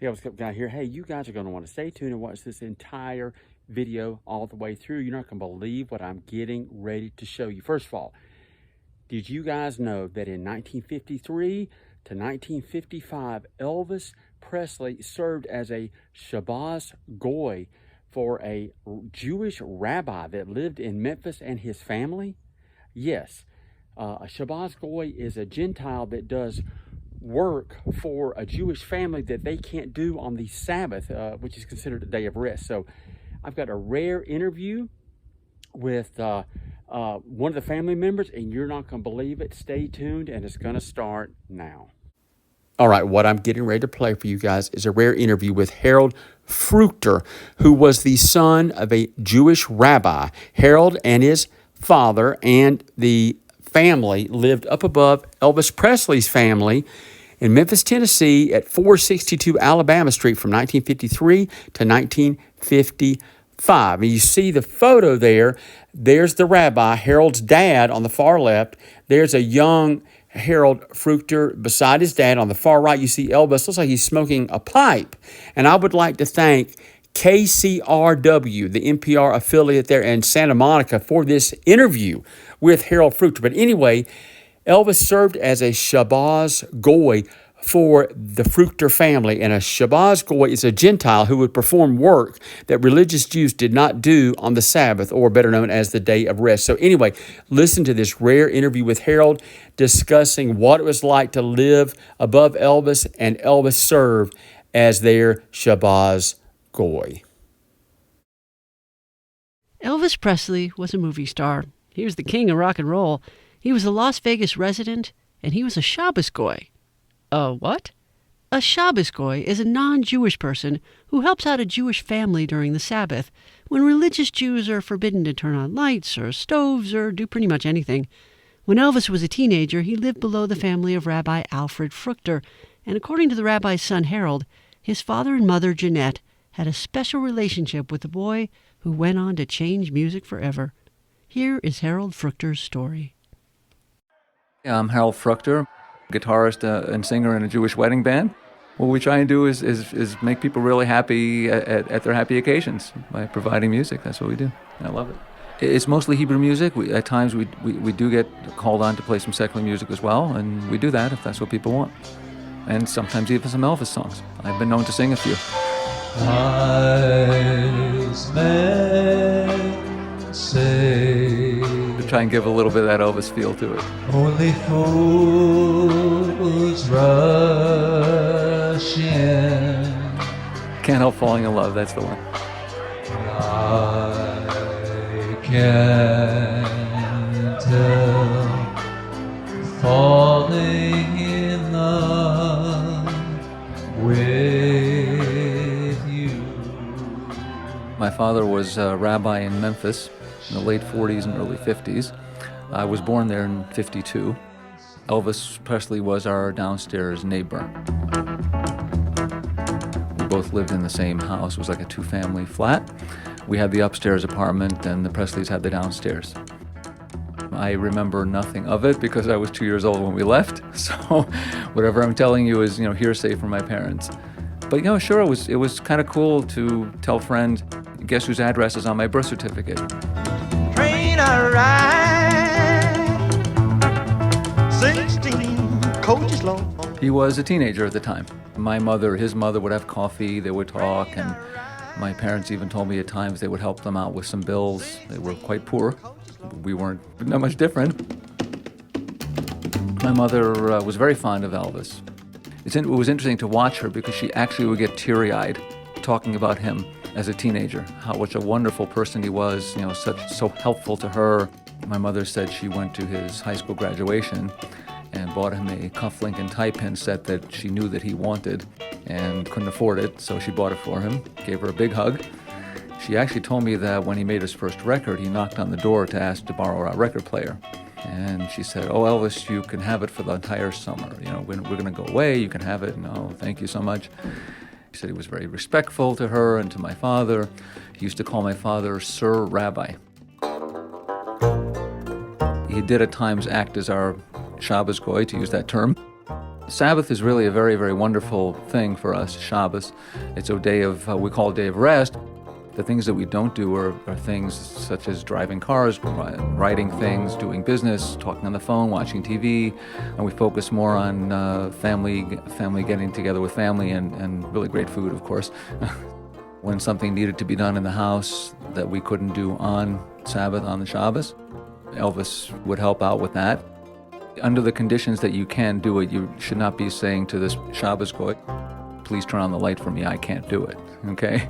the ElvisCupGuy here. Hey, you guys are going to want to stay tuned and watch this entire video all the way through. You're not going to believe what I'm getting ready to show you. First of all, did you guys know that in 1953 to 1955, Elvis Presley served as a Shabbos Goy for a Jewish rabbi that lived in Memphis and his family? Yes, a Shabbos Goy is a Gentile that does work for a Jewish family that they can't do on the Sabbath, which is considered a day of rest. So I've got a rare interview with one of the family members, and you're not going to believe it. Stay tuned, and it's going to start now. All right, what I'm getting ready to play for you guys is a rare interview with Harold Fruchter, who was the son of a Jewish rabbi. Harold and his father and the family lived up above Elvis Presley's family in Memphis, Tennessee at 462 Alabama Street from 1953 to 1955. And you see the photo there. There's the rabbi, Harold's dad on the far left. There's a young Harold Fruchter beside his dad. On the far right, you see Elvis. Looks like he's smoking a pipe. And I would like to thank KCRW, the NPR affiliate there in Santa Monica, for this interview with Harold Fruchter. But anyway, Elvis served as a Shabbos Goy for the Fruchter family, and a Shabbos Goy is a Gentile who would perform work that religious Jews did not do on the Sabbath, or better known as the day of rest. So anyway, listen to this rare interview with Harold discussing what it was like to live above Elvis and Elvis serve as their Shabbos Goy. Elvis Presley was a movie star. He was the king of rock and roll. He was a Las Vegas resident, and he was a Shabbos Goy. A what? A Shabbos Goy is a non-Jewish person who helps out a Jewish family during the Sabbath, when religious Jews are forbidden to turn on lights or stoves or do pretty much anything. When Elvis was a teenager, he lived below the family of Rabbi Alfred Fruchter, and according to the rabbi's son Harold, his father and mother Jeanette had a special relationship with the boy who went on to change music forever. Here is Harold Fruchter's story. I'm Harold Fruchter, guitarist and singer in a Jewish wedding band. What we try and do is make people really happy at their happy occasions by providing music. That's what we do. I love it. It's mostly Hebrew music. At times we do get called on to play some secular music as well, and we do that if that's what people want. And sometimes even some Elvis songs. I've been known to sing a few. Wise men say, to try and give a little bit of that Elvis feel to it. Only fools rush in. Can't Help Falling in Love, that's the one. I can't help falling in love with you. My father was a rabbi in Memphis in the late 40s and early 50s. I was born there in 52. Elvis Presley was our downstairs neighbor. We both lived in the same house. It was like a two-family flat. We had the upstairs apartment, and the Presleys had the downstairs. I remember nothing of it because I was 2 years old when we left. So whatever I'm telling you is, hearsay from my parents. But, sure, it was kind of cool to tell a friend, guess whose address is on my birth certificate. Train I ride, 16 coaches long. He was a teenager at the time. His mother would have coffee, they would talk, and my parents even told me at times they would help them out with some bills. They were quite poor. We weren't that much different. My mother was very fond of Elvis. It was interesting to watch her because she actually would get teary-eyed talking about him as a teenager, what a wonderful person he was, so helpful to her. My mother said she went to his high school graduation and bought him a cufflink and tie pin set that she knew that he wanted and couldn't afford it, so she bought it for him, gave her a big hug. She actually told me that when he made his first record, he knocked on the door to ask to borrow our record player. And she said, "Oh, Elvis, you can have it for the entire summer. We're going to go away, you can have it." "No, thank you so much." He said he was very respectful to her and to my father. He used to call my father Sir Rabbi. He did at times act as our Shabbos Goy, to use that term. Sabbath is really a very, very wonderful thing for us, Shabbos. It's a day of, we call it a day of rest. The things that we don't do are things such as driving cars, writing things, doing business, talking on the phone, watching TV, and we focus more on family getting together with family, and really great food, of course. When something needed to be done in the house that we couldn't do on Sabbath, on the Shabbos, Elvis would help out with that. Under the conditions that you can do it, you should not be saying to this Shabbos Goy, please turn on the light for me, I can't do it, okay?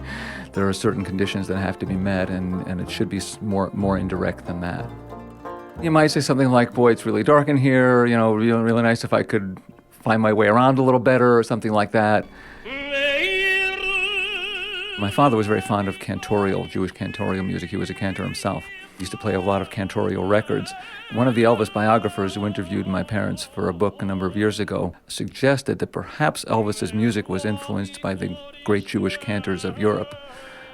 There are certain conditions that have to be met, and it should be more indirect than that. You might say something like, boy, it's really dark in here, really nice if I could find my way around a little better, or something like that. My father was very fond of Jewish cantorial music. He was a cantor himself. He used to play a lot of cantorial records. One of the Elvis biographers who interviewed my parents for a book a number of years ago suggested that perhaps Elvis's music was influenced by the great Jewish cantors of Europe.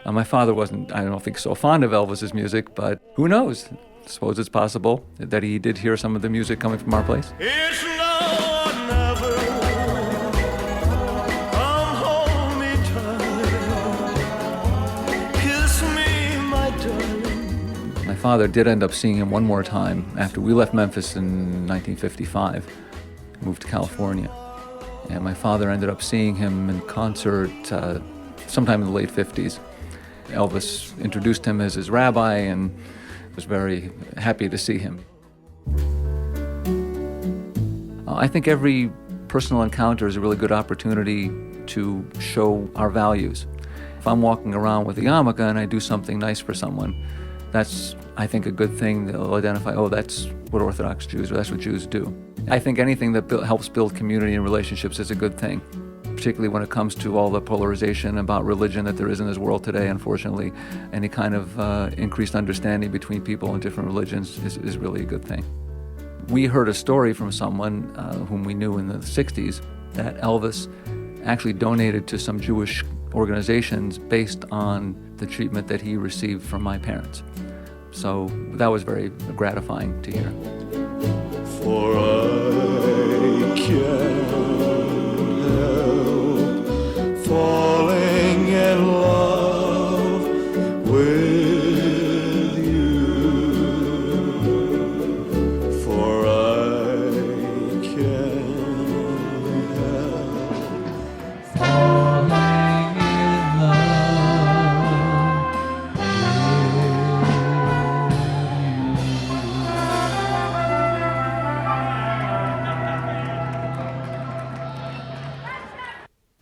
My father wasn't, I don't think, so fond of Elvis's music, but who knows? I suppose it's possible that he did hear some of the music coming from our place. It's now or never. Come hold me tight. Kiss me, my darling. My father did end up seeing him one more time after we left Memphis in 1955, moved to California. And my father ended up seeing him in concert sometime in the late 50s. Elvis introduced him as his rabbi and was very happy to see him. I think every personal encounter is a really good opportunity to show our values. If I'm walking around with a yarmulke and I do something nice for someone, that's, I think, a good thing. They'll identify, oh, that's what Orthodox Jews, or that's what Jews do. I think anything that helps build community and relationships is a good thing, particularly when it comes to all the polarization about religion that there is in this world today, unfortunately. Any kind of increased understanding between people in different religions is really a good thing. We heard a story from someone whom we knew in the 60s that Elvis actually donated to some Jewish organizations based on the treatment that he received from my parents. So that was very gratifying to hear. For I can't help falling in love with you. For I can't help falling in love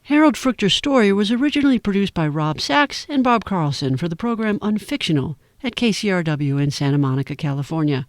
Harold Fruchter's story was originally produced by Rob Sachs and Bob Carlson for the program Unfictional at KCRW in Santa Monica, California.